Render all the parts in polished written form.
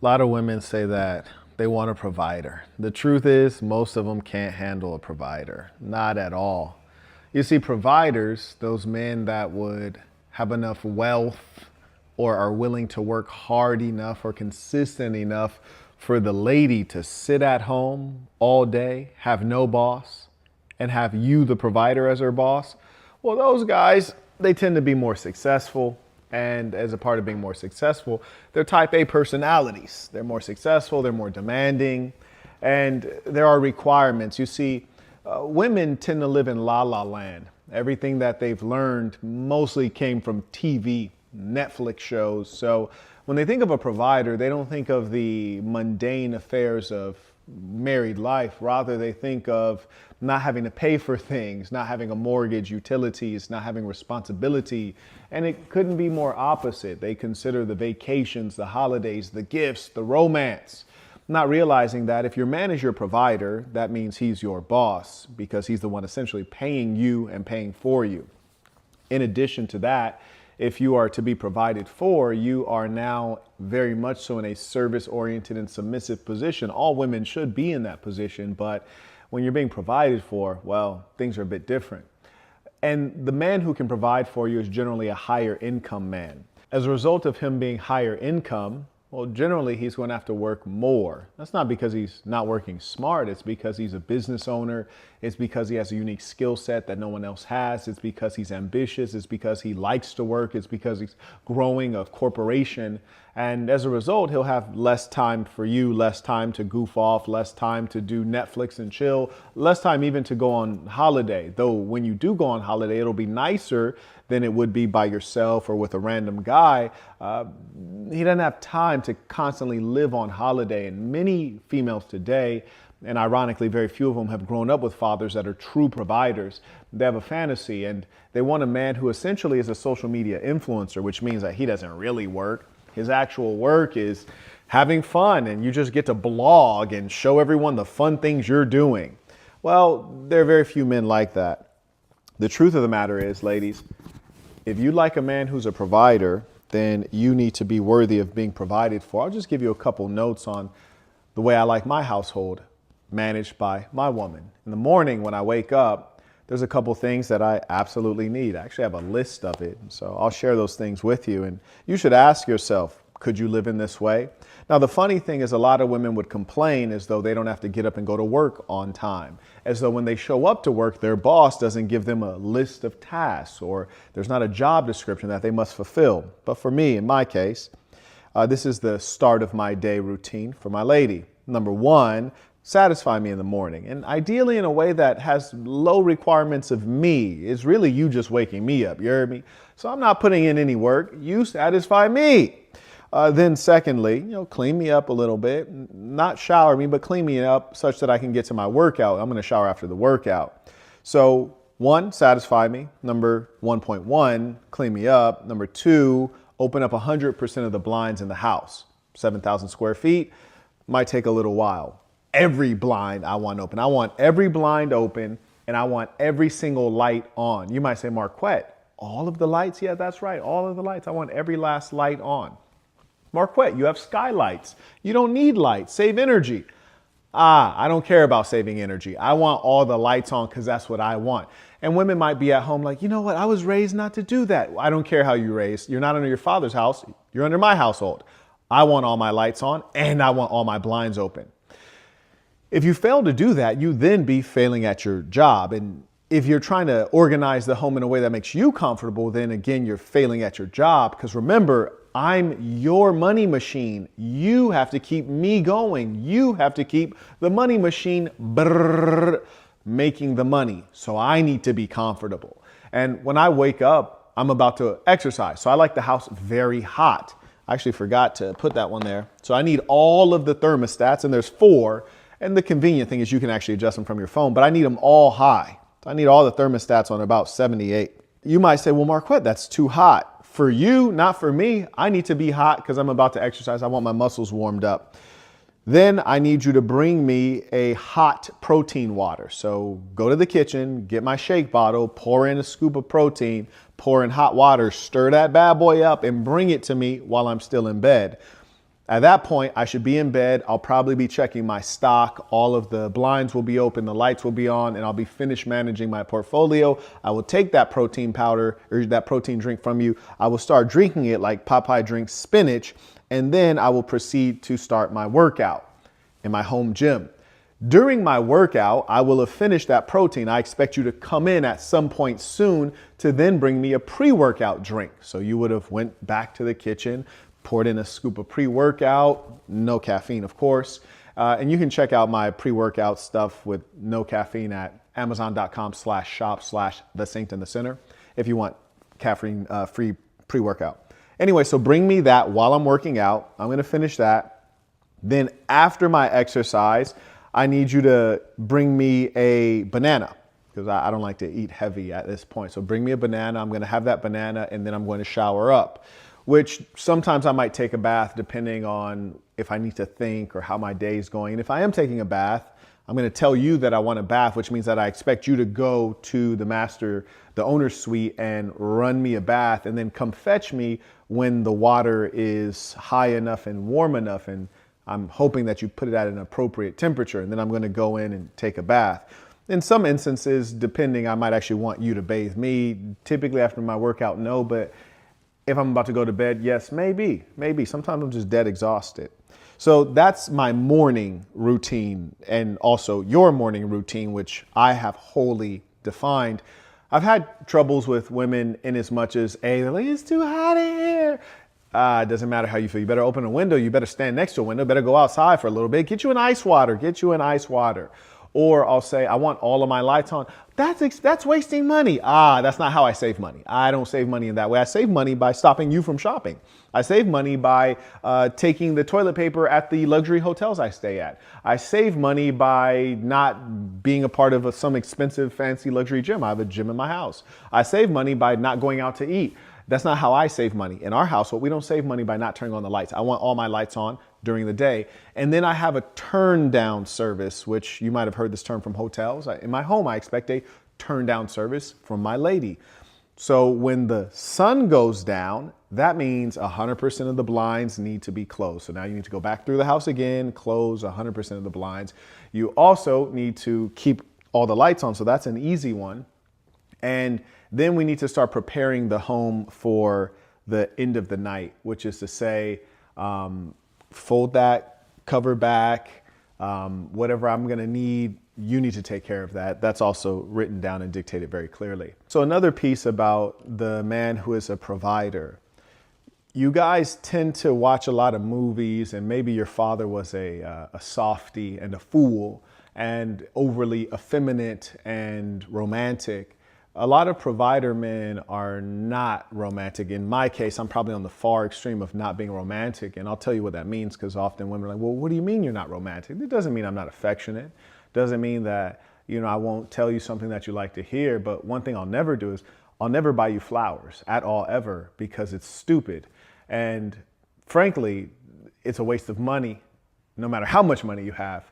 A lot of women say that they want a provider. The truth is, most of them can't handle a provider. Not at all. You see, providers, those men that would have enough wealth or are willing to work hard enough or consistent enough for the lady to sit at home all day, have no boss, and have you, the provider, as her boss. Well, those guys, they tend to be more successful. And as a part of being more successful, they're type A personalities. They're more successful, they're more demanding, and there are requirements. You see, women tend to live in la la land. Everything that they've learned mostly came from TV, Netflix shows. So when they think of a provider, they don't think of the mundane affairs of married life. Rather, they think of not having to pay for things, not having a mortgage, utilities, not having responsibility. And it couldn't be more opposite. They consider the vacations, the holidays, the gifts, the romance, not realizing that if your man is your provider, that means he's your boss because he's the one essentially paying you and paying for you. In addition to that, if you are to be provided for, you are now very much so in a service-oriented and submissive position. All women should be in that position, but when you're being provided for, well, things are a bit different. And the man who can provide for you is generally a higher income man. As a result of him being higher income, well, generally he's going to have to work more. That's not because he's not working smart. It's because he's a business owner. It's because he has a unique skill set that no one else has. It's because he's ambitious. It's because he likes to work. It's because he's growing a corporation. And as a result, he'll have less time for you, less time to goof off, less time to do Netflix and chill, less time even to go on holiday. Though when you do go on holiday, it'll be nicer than it would be by yourself or with a random guy. He doesn't have time to constantly live on holiday. And many females today, and ironically, very few of them have grown up with fathers that are true providers. They have a fantasy and they want a man who essentially is a social media influencer, which means that he doesn't really work. His actual work is having fun and you just get to blog and show everyone the fun things you're doing. Well, there are very few men like that. The truth of the matter is, ladies, if you like a man who's a provider, then you need to be worthy of being provided for. I'll just give you a couple notes on the way I like my household managed by my woman. In the morning when I wake up, there's a couple things that I absolutely need. I actually have a list of it. So I'll share those things with you. And you should ask yourself, could you live in this way? Now, the funny thing is a lot of women would complain as though they don't have to get up and go to work on time, as though when they show up to work, their boss doesn't give them a list of tasks or there's not a job description that they must fulfill. But for me, in my case, this is the start of my day routine for my lady. Number one, satisfy me in the morning, and ideally in a way that has low requirements of me. It's really you just waking me up, you heard me? So I'm not putting in any work. You satisfy me. Then secondly, clean me up a little bit, not shower me, but clean me up such that I can get to my workout. I'm going to shower after the workout. So 1, satisfy me. Number 1.1, clean me up. Number 2, open up 100% of the blinds in the house. 7,000 square feet might take a little while. Every blind I want open. I want every blind open and I want every single light on. You might say, Marquett, all of the lights? Yeah, that's right. All of the lights. I want every last light on. Marquett, you have skylights. You don't need lights. Save energy. I don't care about saving energy. I want all the lights on because that's what I want. And women might be at home like, you know what? I was raised not to do that. I don't care how you're raised. You're not under your father's house. You're under my household. I want all my lights on and I want all my blinds open. If you fail to do that, you then be failing at your job. And if you're trying to organize the home in a way that makes you comfortable, then again, you're failing at your job. Because remember, I'm your money machine. You have to keep me going. You have to keep the money machine making the money. So I need to be comfortable. And when I wake up, I'm about to exercise. So I like the house very hot. I actually forgot to put that one there. So I need all of the thermostats, and there's 4. And the convenient thing is you can actually adjust them from your phone, but I need them all high. I need all the thermostats on about 78. You might say, well, Marquett, that's too hot. For you, not for me. I need to be hot because I'm about to exercise. I want my muscles warmed up. Then I need you to bring me a hot protein water. So go to the kitchen, get my shake bottle, pour in a scoop of protein, pour in hot water, stir that bad boy up and bring it to me while I'm still in bed. At that point, I should be in bed. I'll probably be checking my stock. All of the blinds will be open, the lights will be on, and I'll be finished managing my portfolio. I will take that protein powder or that protein drink from you. I will start drinking it like Popeye drinks spinach, and then I will proceed to start my workout in my home gym. During my workout, I will have finished that protein. I expect you to come in at some point soon to then bring me a pre-workout drink. So you would have went back to the kitchen, poured in a scoop of pre-workout, no caffeine, of course. And you can check out my pre-workout stuff with no caffeine at amazon.com/shop/the Saint in the Center if you want caffeine free pre-workout. Anyway, so bring me that while I'm working out. I'm going to finish that. Then after my exercise, I need you to bring me a banana because I don't like to eat heavy at this point. So bring me a banana. I'm going to have that banana and then I'm going to shower up, which sometimes I might take a bath depending on if I need to think or how my day is going. And if I am taking a bath, I'm going to tell you that I want a bath, which means that I expect you to go to the owner's suite and run me a bath and then come fetch me when the water is high enough and warm enough. And I'm hoping that you put it at an appropriate temperature, and then I'm going to go in and take a bath. In some instances, depending, I might actually want you to bathe me. Typically after my workout, no, but if I'm about to go to bed, yes, maybe. Sometimes I'm just dead exhausted. So that's my morning routine, and also your morning routine, which I have wholly defined. I've had troubles with women in as much as, hey, they're like, it's too hot in here. It doesn't matter how you feel. You better open a window. You better stand next to a window. Better go outside for a little bit. Get you an ice water. Or I'll say, I want all of my lights on. That's wasting money. That's not how I save money. I don't save money in that way. I save money by stopping you from shopping. I save money by taking the toilet paper at the luxury hotels I stay at. I save money by not being a part of some expensive, fancy luxury gym. I have a gym in my house. I save money by not going out to eat. That's not how I save money. In our household, we don't save money by not turning on the lights. I want all my lights on during the day. And then I have a turn down service, which you might have heard this term from hotels. In my home, I expect a turn down service from my lady. So when the sun goes down, that means 100% of the blinds need to be closed. So now you need to go back through the house again, close 100% of the blinds. You also need to keep all the lights on. So that's an easy one. And then we need to start preparing the home for the end of the night, which is to say, fold that cover back, whatever I'm going to need, you need to take care of that. That's also written down and dictated very clearly. So another piece about the man who is a provider. You guys tend to watch a lot of movies, and maybe your father was a softie and a fool and overly effeminate and romantic. A lot of provider men are not romantic. In my case, I'm probably on the far extreme of not being romantic. And I'll tell you what that means, because often women are like, well, what do you mean you're not romantic? It doesn't mean I'm not affectionate. Doesn't mean that, I won't tell you something that you like to hear. But one thing I'll never do is I'll never buy you flowers at all, ever, because it's stupid. And frankly, it's a waste of money, no matter how much money you have.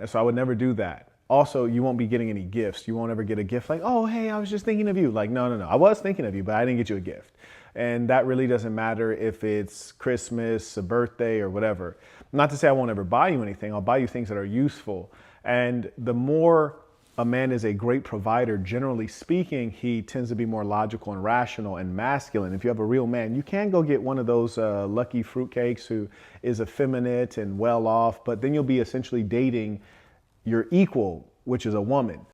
And so I would never do that. Also, you won't be getting any gifts. You won't ever get a gift like, oh, hey, I was just thinking of you. Like, no. I was thinking of you, but I didn't get you a gift. And that really doesn't matter if it's Christmas, a birthday, or whatever. Not to say I won't ever buy you anything. I'll buy you things that are useful. And the more a man is a great provider, generally speaking, he tends to be more logical and rational and masculine. If you have a real man, you can go get one of those lucky fruitcakes who is effeminate and well off, but then you'll be essentially dating your equal, which is a woman.